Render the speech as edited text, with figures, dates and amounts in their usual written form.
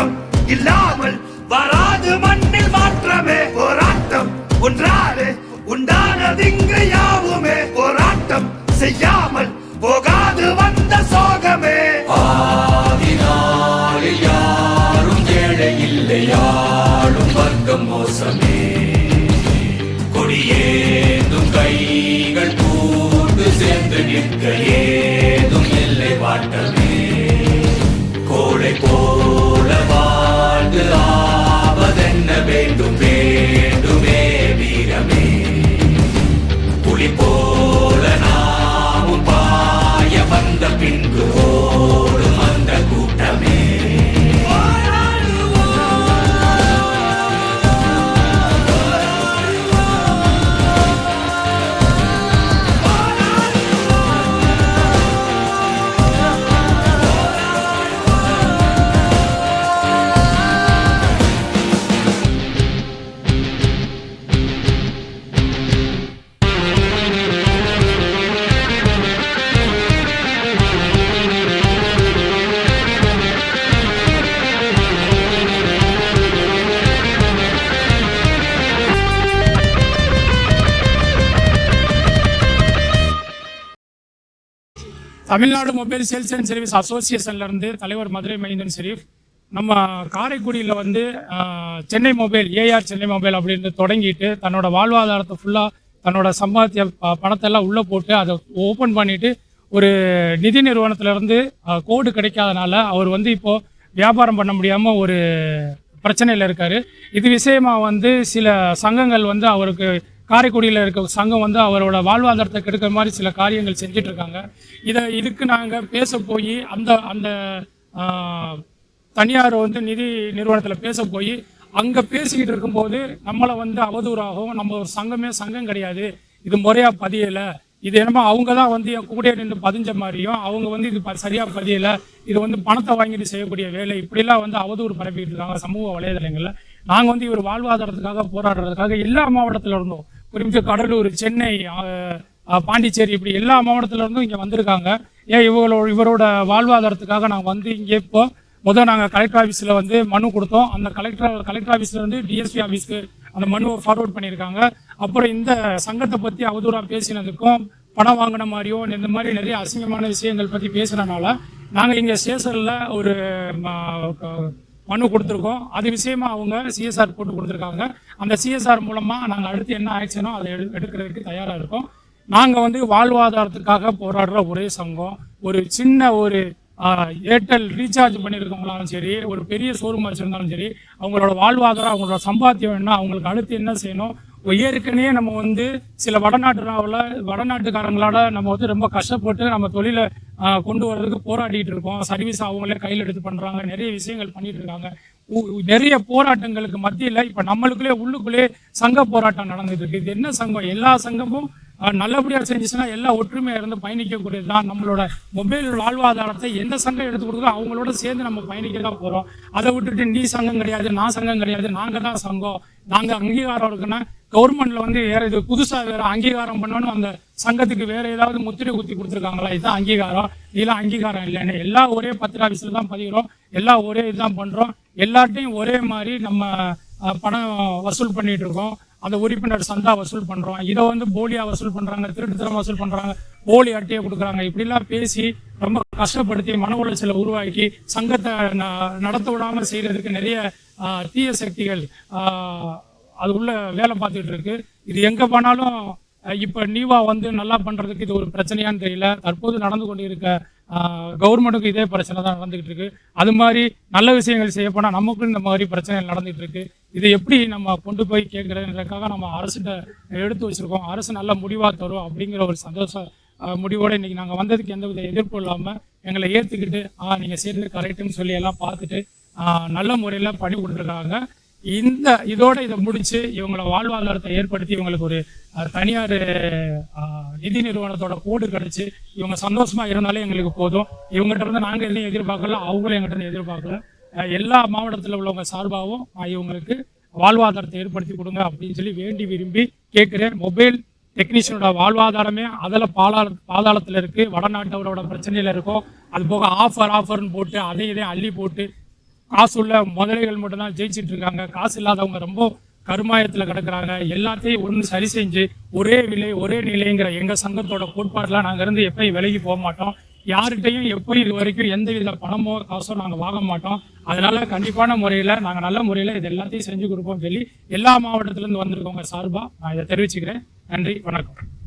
போராட்டம் இல்லாமல் வராது மண்ணில் மாற்றமே. போராட்டம் ஒன்றாலே உண்டானதிங்கு யாவுமே. போராட்டம் செய்யாமல் போகாது வந்த சோகமே. ஆதினாளில் யாரும் ஏழை இல்லை, யாரும் வர்க்கம் மோசமே. கொடியேந்தும் கைகள் கூட்டு சேர்ந்து நிற்க ஏதும் இல்லை வாட்டமே. கோளை போல வாழ்ந்து ஆவதென்ன வேண்டும், வேண்டுமே வீரமே. புலி போல நாமும் பாய வந்த பின்பு ஓடும் அந்த கூட்டமே. Tamil Nadu mobile sales and service அசோசியேஷன்லேருந்து தலைவர் மதுரை மைந்தன் ஷெரீஃப் நம்ம காரைக்குடியில் வந்து Chennai mobile AR Chennai mobile அப்படின்னு தொடங்கிட்டு தன்னோட வாழ்வாதாரத்தை ஃபுல்லாக தன்னோட சம்பாத்திய பணத்தெல்லாம் உள்ளே போட்டு அதை ஓப்பன் பண்ணிவிட்டு ஒரு நிதி நிறுவனத்திலேருந்து கோடு கிடைக்காதனால அவர் வந்து இப்போது வியாபாரம் பண்ண முடியாமல் ஒரு பிரச்சனையில் இருக்கார். இது விஷயமாக வந்து சில சங்கங்கள் வந்து அவருக்கு காரைக்குடியில் இருக்க சங்கம் வந்து அவரோட வாழ்வாதாரத்தை கெடுக்கிற மாதிரி சில காரியங்கள் செஞ்சிட்ருக்காங்க. இதுக்கு நாங்கள் பேச போய் அந்த தனியார் வந்து நிதி நிறுவனத்தில் பேச போய் அங்கே பேசிக்கிட்டு இருக்கும்போது நம்மளை வந்து அவதூறாகவும், நம்ம ஒரு சங்கம் கிடையாது, இது முறையாக பதியலை, இது என்னமோ அவங்க தான் வந்து என் கூட நின்று பதிஞ்ச மாதிரியும், அவங்க வந்து இது சரியாக பதியலை, இது வந்து பணத்தை வாங்கிட்டு செய்யக்கூடிய வேலை, இப்படிலாம் வந்து அவதூறு பரப்பிட்டு இருக்காங்க சமூக வலைதளங்களில். நாங்கள் வந்து இவர் வாழ்வாதாரத்துக்காக போராடுறதுக்காக எல்லா மாவட்டத்தில் இருந்தோம், குறிப்பிட்டு கடலூர், சென்னை, பாண்டிச்சேரி, இப்படி எல்லா மாவட்டத்தில் இருந்தும் இங்கே வந்திருக்காங்க. ஏன் இவரோட வாழ்வாதாரத்துக்காக நாங்கள் வந்து இங்கே இப்போ நாங்கள் கலெக்டர் ஆஃபீஸில் வந்து மனு கொடுத்தோம். அந்த கலெக்டர் ஆஃபீஸில் வந்து டிஎஸ்பி ஆஃபீஸ்க்கு அந்த மனுவை ஃபார்வர்ட் பண்ணியிருக்காங்க. அப்புறம் இந்த சங்கத்தை பற்றி அவதூறாக பேசினதுக்கும் பணம் வாங்கின மாதிரியும் இந்த மாதிரி நிறைய அசிங்கமான விஷயங்கள் பற்றி பேசுகிறனால நாங்கள் இங்கே ஸ்டேஷனில் ஒரு மனு கொடுத்துருக்கோம். அது விஷயமாக அவங்க சிஎஸ்ஆர் போட்டு கொடுத்துருக்காங்க. அந்த சிஎஸ்ஆர் மூலமாக நாங்கள் அடுத்து என்ன ஆக்ஷனோ அதை எடுக்கிறதுக்கு தயாராக இருக்கோம். நாங்கள் வந்து வாழ்வாதாரத்துக்காக போராடுற ஒரே சங்கம். ஒரு சின்ன ஒரு ஏர்டெல் ரீசார்ஜ் பண்ணியிருக்கவங்களாலும் சரி, ஒரு பெரிய ஷோரூம் வச்சுருந்தாலும் சரி, அவங்களோட வாழ்வாதாரம், அவங்களோட சம்பாத்தியம் என்ன, அவங்களுக்கு அடுத்து என்ன செய்யணும். ஏற்கனவே நம்ம வந்து சில வடநாட்டுக்காரங்களோட நம்ம வந்து ரொம்ப கஷ்டப்பட்டு நம்ம தொழிலை கொண்டு வர்றதுக்கு போராடிட்டு இருக்கோம். சர்வீஸ் அவங்களே கையில் எடுத்து பண்ணுறாங்க, நிறைய விஷயங்கள் பண்ணிட்டு இருக்காங்க. நிறைய போராட்டங்களுக்கு மத்தியில் இப்போ நம்மளுக்குள்ளே உள்ளுக்குள்ளே சங்க போராட்டம் நடந்துட்டு இருக்கு. இது என்ன சங்கம்? எல்லா சங்கமும் நல்லபடியாக செஞ்சுச்சுன்னா எல்லாம் ஒற்றுமையாக இருந்து பயணிக்கக்கூடியது தான். நம்மளோட மொபைல் வாழ்வாதாரத்தை எந்த சங்கம் எடுத்து கொடுக்குறோம் அவங்களோட சேர்ந்து நம்ம பயணிக்க தான் போகிறோம். அதை விட்டுட்டு நீ சங்கம் கிடையாது, நான் சங்கம் கிடையாது, நாங்கள் தான் சங்கம், நாங்கள் அங்கீகாரம் இருக்குன்னா கவர்மெண்ட்டில் வந்து வேறு இது புதுசாக வேறு அங்கீகாரம் பண்ணணும், அந்த சங்கத்துக்கு வேறு ஏதாவது முத்திரை குத்தி கொடுத்துருக்காங்களா, இதுதான் அங்கீகாரம், இதெல்லாம் அங்கீகாரம் இல்லைன்னு எல்லாம் ஒரே பத்திர ஆஃபீஸில் தான் பதிகிறோம், எல்லாம் ஒரே இதுதான் பண்ணுறோம், எல்லார்ட்டையும் ஒரே மாதிரி நம்ம பணம் வசூல் பண்ணிகிட்டு இருக்கோம். அந்த உறுப்பினர் சந்தா வசூல் பண்ணுறோம். இதை வந்து போலியாக வசூல் பண்ணுறாங்க, திருட்டுத்தனம் வசூல் பண்ணுறாங்க, போலி அட்டையை கொடுக்குறாங்க. இப்படிலாம் பேசி ரொம்ப கஷ்டப்படுத்தி மன உளைச்சலை உருவாக்கி சங்கத்தை நடத்த விடாமல் செய்கிறதுக்கு நிறைய தீய சக்திகள் அது உள்ள வேலை பார்த்துட்டு இருக்கு. இது எங்கே போனாலும் இப்போ நீவா வந்து நல்லா பண்ணுறதுக்கு இது ஒரு பிரச்சனையான்னு தெரியல. தற்போது நடந்து கொண்டு இருக்க கவர்மெண்ட்டுக்கு இதே பிரச்சனை தான் நடந்துகிட்டு இருக்கு. அது மாதிரி நல்ல விஷயங்கள் செய்யப்போனால் நமக்கும் இந்த மாதிரி பிரச்சனைகள் நடந்துகிட்டு இருக்கு. இதை எப்படி நம்ம கொண்டு போய் கேட்குறதுன்றதுக்காக நம்ம அரசுகிட்ட எடுத்து வச்சுருக்கோம். அரசு நல்ல முடிவாக தரும் அப்படிங்கிற ஒரு சந்தோஷ முடிவோடு இன்றைக்கி நாங்கள் வந்ததுக்கு எந்தவித எதிர்ப்பு இல்லாமல் எங்களை ஏற்றுக்கிட்டு நீங்கள் செய்கிறது கரெக்டுன்னு சொல்லி எல்லாம் பார்த்துட்டு நல்ல முறையில் பண்ணி கொடுத்துருக்காங்க. இதோட இதை முடிச்சு இவங்கள வாழ்வாதாரத்தை ஏற்படுத்தி இவங்களுக்கு ஒரு தனியார் நிதி நிறுவனத்தோட கோடு கிடைச்சி இவங்க சந்தோஷமா இருந்தாலே எங்களுக்கு போதும். இவங்ககிட்ட இருந்து நாங்கள் எதையும் எதிர்பார்க்கல, அவங்களும் எங்கிட்ட இருந்து எதிர்பார்க்கல. எல்லா மாவட்டத்தில் உள்ளவங்க சார்பாகவும் இவங்களுக்கு வாழ்வாதாரத்தை ஏற்படுத்தி கொடுங்க அப்படின்னு சொல்லி வேண்டி விரும்பி கேட்குறேன். மொபைல் டெக்னீஷியனோட வாழ்வாதாரமே அதில் பாதாளத்தில் இருக்குது. வடநாட்டவரோட பிரச்சனையில் இருக்கும். அது போக ஆஃபர்னு போட்டு அதையும் அள்ளி போட்டு காசுள்ள முதலைகள் மட்டும்தான் ஜெயிச்சிட்டு இருக்காங்க. காசு இல்லாதவங்க ரொம்ப கருமாயத்தில் கிடக்குறாங்க. எல்லாத்தையும் ஒன்று சரி செஞ்சு ஒரே விலை ஒரே நிலைங்கிற எங்கள் சங்கத்தோட கோட்பாடெலாம் நாங்கள் இருந்து எப்பயும் விலகி போக மாட்டோம். யார்கிட்டையும் எப்பயும் இது வரைக்கும் எந்த வித பணமோ காசோ நாங்கள் வாங்க மாட்டோம். அதனால கண்டிப்பான முறையில் நாங்கள் நல்ல முறையில் இது எல்லாத்தையும் செஞ்சு கொடுப்போம் சொல்லி எல்லா மாவட்டத்திலேருந்து வந்திருக்கவங்க சார்பாக நான் இதை தெரிவிச்சுக்கிறேன். நன்றி, வணக்கம்.